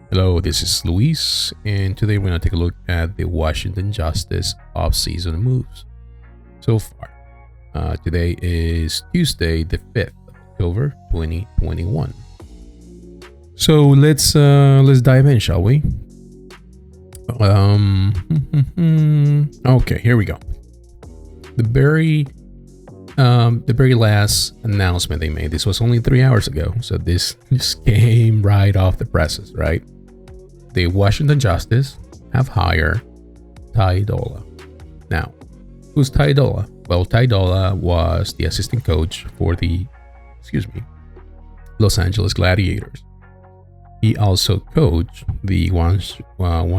Hello, this is Luis, and today we're going to take a look at the Washington Justice off-season moves so far. Today is Tuesday, the 5th of October, 2021. So let's dive in, shall we? Okay, here we go. The very last announcement they made. This was only 3 hours ago, so this just came right off the presses, right? The Washington Justice have hired Tydolla. Now, who's Tydolla? Well, Tydolla was the assistant coach for the, Los Angeles Gladiators. He also coached the one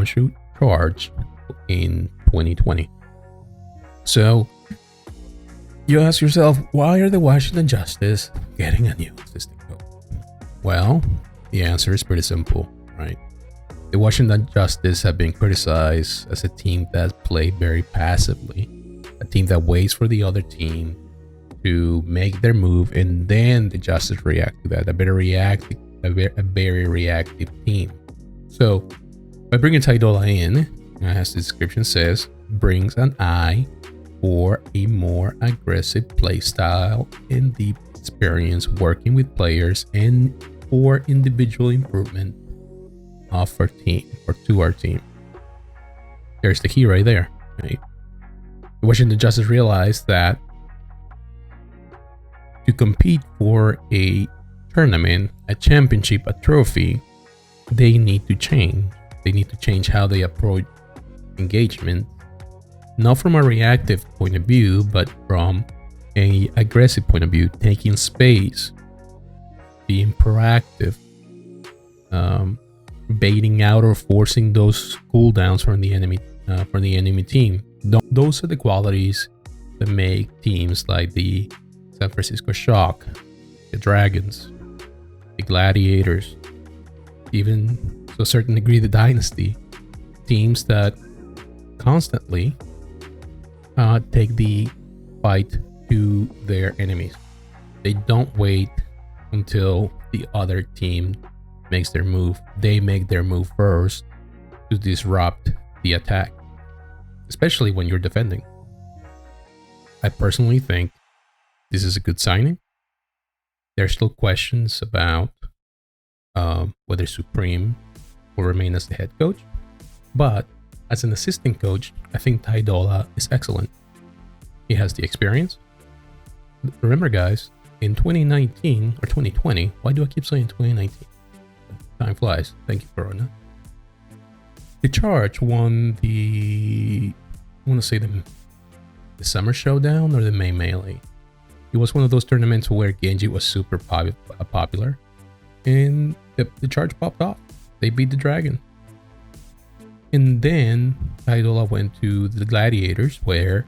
shoot charge in 2020. So you ask yourself, why are the Washington Justice getting a new assistant coach? Well, the answer is pretty simple, right? The Washington Justice have been criticized as a team that play very passively, a team that waits for the other team to make their move and then the Justice react to that. A very reactive team. So by bringing Tydolla in, as the description says, brings an eye for a more aggressive play style and deep experience working with players and for individual improvement of our team or to our team. There's the key right there, right? The Washington Justice realized that to compete for a tournament, a championship, a trophy, they need to change. They need to change how they approach engagement, not from a reactive point of view, but from an aggressive point of view, taking space, being proactive, baiting out or forcing those cooldowns from the enemy team. Those are the qualities that make teams like the San Francisco Shock, the Dragons, the Gladiators, even to a certain degree the Dynasty, teams that constantly take the fight to their enemies. They don't wait until the other team makes their move. They make their move first to disrupt the attack, especially when you're defending. I personally think this is a good signing. There's still questions about whether Supreme will remain as the head coach, but as an assistant coach, I think Tydolla is excellent. He has the experience. Remember, guys, in 2019 or 2020, why do I keep saying 2019? Time flies. Thank you, Corona. The Charge won the Summer Showdown or the May Melee. It was one of those tournaments where Genji was super popular, and the Charge popped off. They beat the Dragon. And then Tydolla went to the Gladiators, where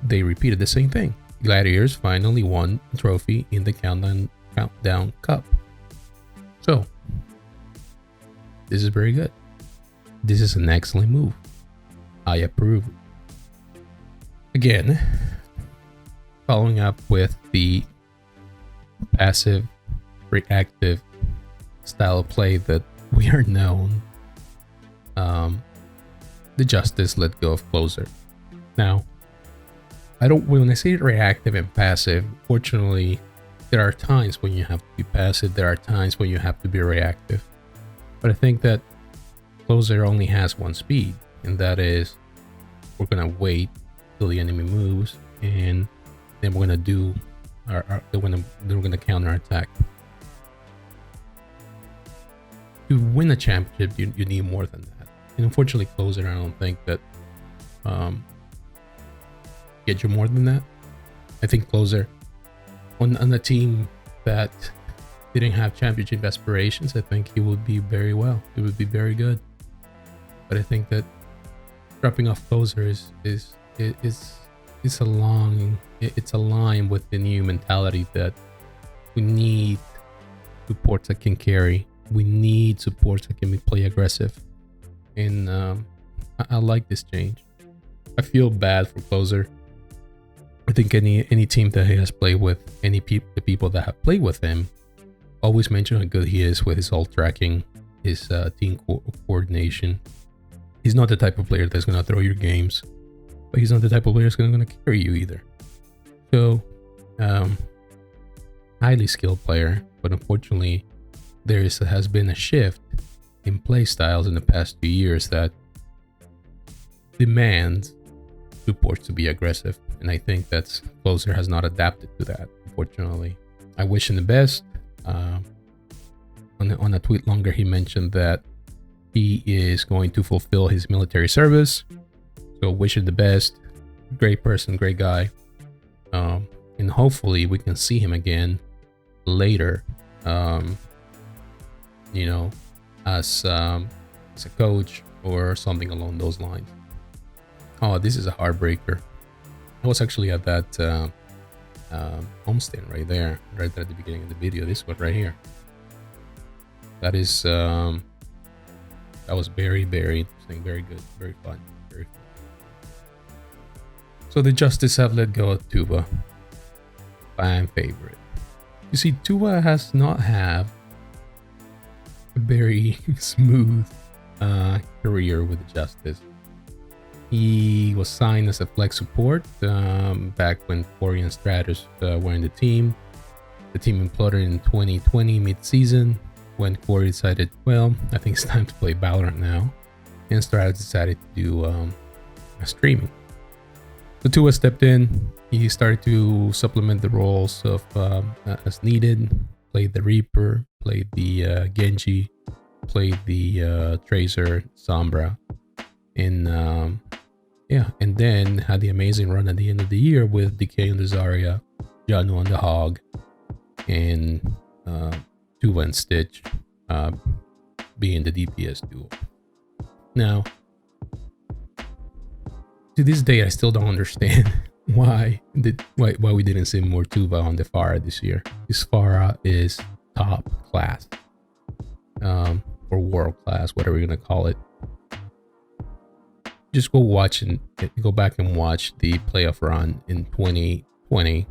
they repeated the same thing. Gladiators finally won the trophy in the Countdown Cup. So, this is very good. This is an excellent move. I approve. Again, following up with the passive, reactive style of play that we are known, the Justice let go of Closer. Now, when I say reactive and passive, fortunately, there are times when you have to be passive, there are times when you have to be reactive. But I think that Closer only has one speed, and that is we're gonna wait till the enemy moves, and then we're gonna do we're gonna counter attack. To win a championship, you need more than that. And unfortunately, Closer, I don't think that get you more than that. I think Closer on a team that didn't have championship aspirations, I think he would be very well. It would be very good. But I think that dropping off Closer is a line with the new mentality that we need supports that can carry. We need supports that can play aggressive. And I like this change. I feel bad for Closer. I think any team that he has played with, the people that have played with him, always mention how good he is with his ult tracking, his team coordination. He's not the type of player that's going to throw your games, but he's not the type of player that's going to carry you either. So, highly skilled player, but unfortunately, has been a shift in play styles in the past 2 years that demands supports to be aggressive, and I think that's Closer has not adapted to that, unfortunately. I wish him the best. On a tweet longer, he mentioned that he is going to fulfill his military service, so wish him the best. Great person, great guy, and hopefully we can see him again later, you know, as a coach or something along those lines. Oh, this is a heartbreaker. I was actually at that homestand right there, right at the beginning of the video. This one right here. That is that was very, very interesting, very good, very fun, very fun. So the Justice have let go of Tuba, fan favorite. You see, Tuba has not had a very smooth career with the Justice. He was signed as a flex support back when Corey and Stratus were in the team. The team imploded in 2020 mid-season when Corey decided, well, I think it's time to play Valorant now. And Stratus decided to do streaming. So Tua stepped in. He started to supplement the roles of as needed. Played the Reaper, played the Genji, played the Tracer, Sombra. And and then had the amazing run at the end of the year with DK on the Zarya, Janu on the Hog, and Tuva and Stitch being the DPS duo. Now, to this day, I still don't understand why we didn't see more Tuva on the Pharah this year. This Pharah is top class, or world class, whatever you're gonna call it. Just go back and watch the playoff run in 2020,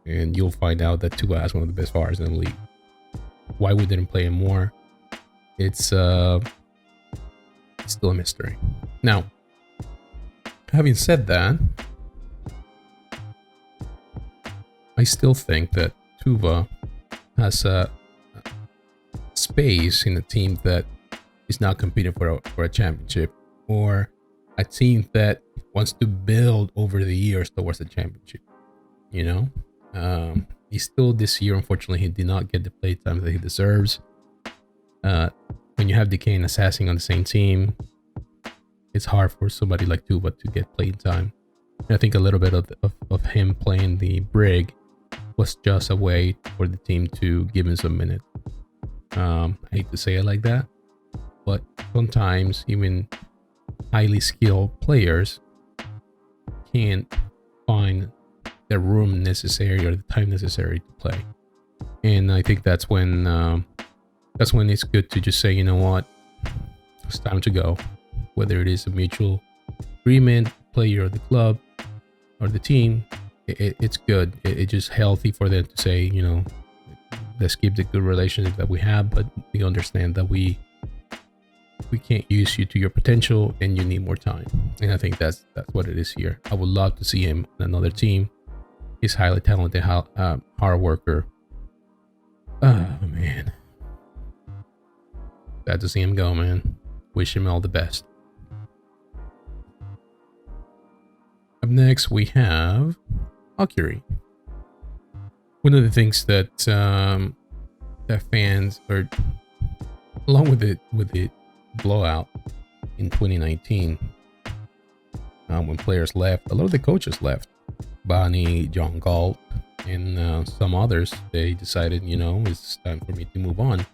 and you'll find out that Tuba has one of the best Pharahs in the league. Why we didn't play him more, it's still a mystery. Now, having said that, I still think that Tuva has a space in a team that is not competing for a championship, or a team that wants to build over the years towards the championship. You know, he still this year, unfortunately, he did not get the play time that he deserves. When you have Decay and Assassin on the same team, it's hard for somebody like Tuba to get playing time. And I think a little bit of him playing the Brig was just a way for the team to give him some minutes. I hate to say it like that, but sometimes even highly skilled players can't find the room necessary or the time necessary to play, and I think that's when it's good to just say, you know what, it's time to go. Whether it is a mutual agreement, player or the club or the team, it's good. It's just healthy for them to say, you know, let's keep the good relationship that we have, but we understand that we can't use you to your potential and you need more time. And I think that's what it is here. I would love to see him in another team. He's highly talented, hard worker. Oh man, sad to see him go, man. Wish him all the best. Up next we have Hocury. One of the things that that fans are, along with the blowout in 2019, when players left, a lot of the coaches left. Bonnie, John Galt, and some others, they decided, you know, it's time for me to move on.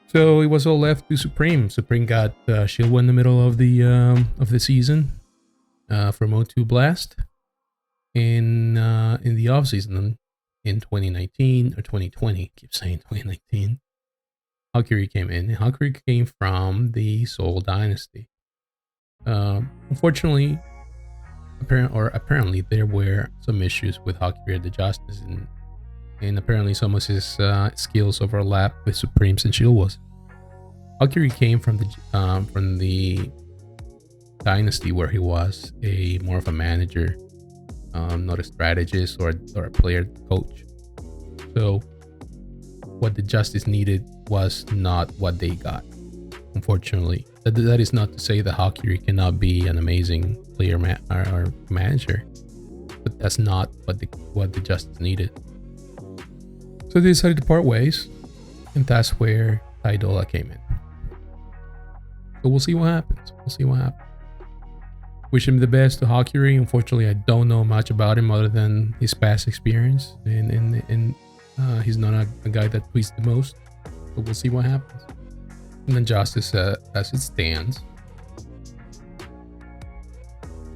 So it was all left to Supreme. Supreme got Shilwa in the middle of the season from O2 Blast. In the off season in 2019 or 2020, I keep saying 2019. Hocury came in, and Hocury came from the Soul Dynasty. Unfortunately, apparently there were some issues with Hocury at the Justice, and apparently some of his skills overlap with Supreme's and Shilwa's. Hocury came from the dynasty where he was a more of a manager, not a strategist or a player coach. So what the Justice needed was not what they got. Unfortunately, that is not to say that Hocury cannot be an amazing player or manager, but that's not what the Justice needed. So they decided to part ways, and that's where Tydolla came in. So we'll see what happens. Wish him the best to Hocury. Unfortunately, I don't know much about him other than his past experience, and he's not a guy that tweets the most. But we'll see what happens. And then Justice, as it stands,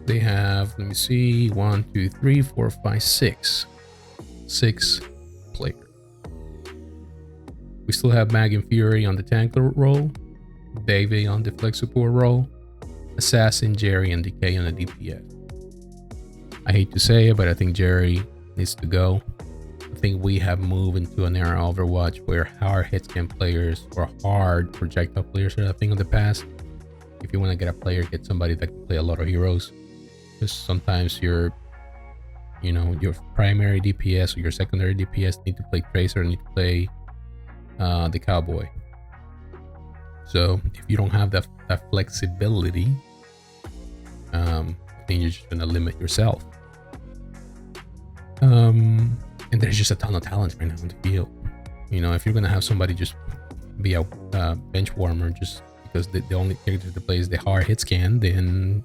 they have, let me see, 1, 2, 3, 4, 5, 6 players. We still have Mag and Fury on the tank role, Davey on the flex support role, Assassin, Jerry, and Decay on the DPS. I hate to say it, but I think Jerry needs to go. I think we have moved into an era of Overwatch where hard hitscan players or hard projectile players are a thing of the past. If you want to get a player, get somebody that can play a lot of heroes. Because sometimes your primary DPS or your secondary DPS need to play Tracer, need to play the Cowboy. So if you don't have that flexibility, I think you're just gonna limit yourself. And there's just a ton of talent right now in the field. If you're gonna have somebody just be a bench warmer just because the only character that plays the hard hit scan, then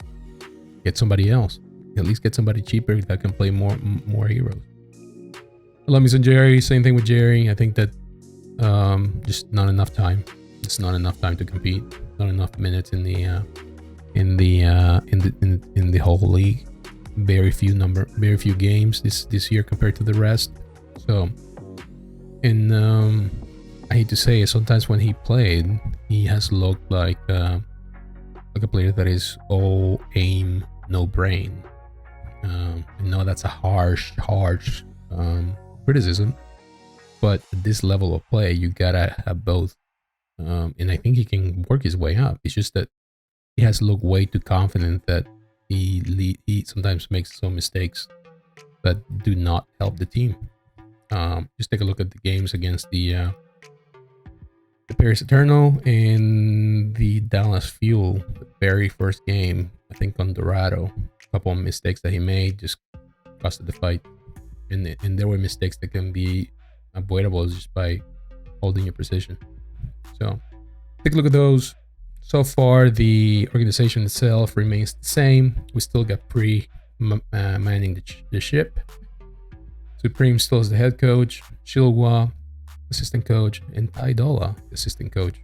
get somebody else. At least get somebody cheaper that can play more heroes. I love me some Jerry. Same thing with Jerry. I think that just not enough time. It's not enough time to compete. Not enough minutes in the whole league. Very few games this year compared to the rest. So, and I hate to say it, sometimes when he played, he has looked like a player that is all aim, no brain. I know that's a harsh criticism, but at this level of play, you gotta have both. And I think he can work his way up. It's just that he has looked way too confident that he sometimes makes some mistakes that do not help the team. Just take a look at the games against the Paris Eternal and the Dallas Fuel, the very first game, I think on Dorado. A couple of mistakes that he made just costed the fight. And there were mistakes that can be avoidable just by holding your position. So take a look at those. So far, the organization itself remains the same. We still got Pre manning the ship. Supreme still is the head coach. Shilwa, assistant coach, and Tydolla, assistant coach.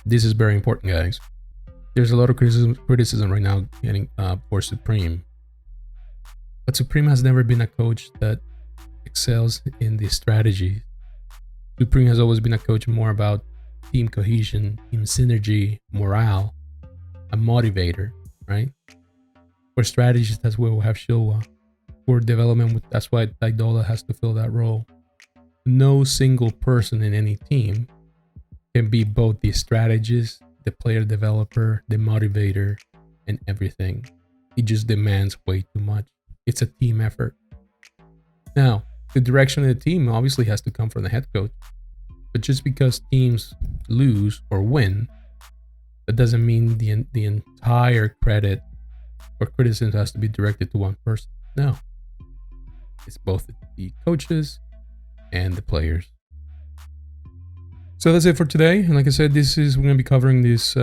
This is very important, guys. There's a lot of criticism right now getting for Supreme. But Supreme has never been a coach that excels in the strategy. Supreme has always been a coach more about team cohesion, team synergy, morale, a motivator, right? For strategists, that's where we'll have Shilwa. For development, that's why Tydolla has to fill that role. No single person in any team can be both the strategist, the player developer, the motivator, and everything. It just demands way too much. It's a team effort. Now, the direction of the team obviously has to come from the head coach. But just because teams lose or win, that doesn't mean the entire credit or criticism has to be directed to one person. No. It's both the coaches and the players. So that's it for today. And like I said, we're going to be covering these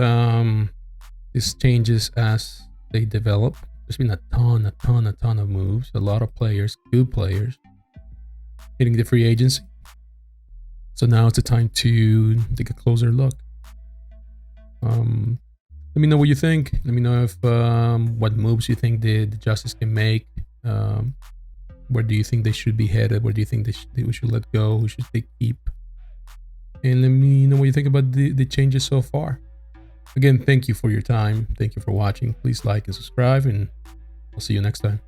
changes as they develop. There's been a ton of moves. A lot of players, good players, hitting the free agency. So now it's the time to take a closer look. Let me know what you think. Let me know if what moves you think the Justice can make. Where do you think they should be headed? Where do you think we should let go? Who should they keep? And let me know what you think about the changes so far. Again, thank you for your time. Thank you for watching. Please like and subscribe, and I'll see you next time.